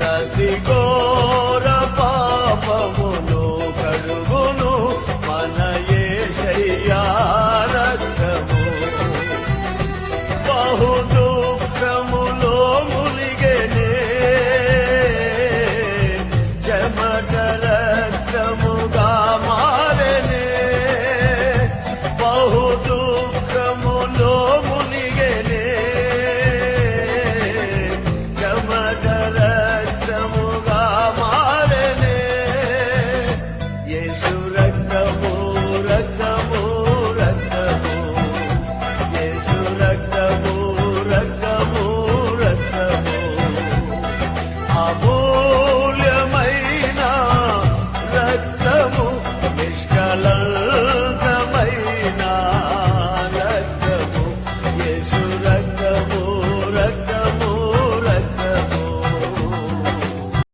ప్రతి ఘోర పాపమును కడుగును మన యేసయ్యా రక్తము. బహు దుఃఖములో మునిగెనే చెమట రక్తముగా మారెనే. బహు దుఃఖములో మునిగెనే చెమట రక్తముగా మారెనే. యేసు రక్తము రక్తము రక్తము, యేసు రక్తము రక్తము రక్తము.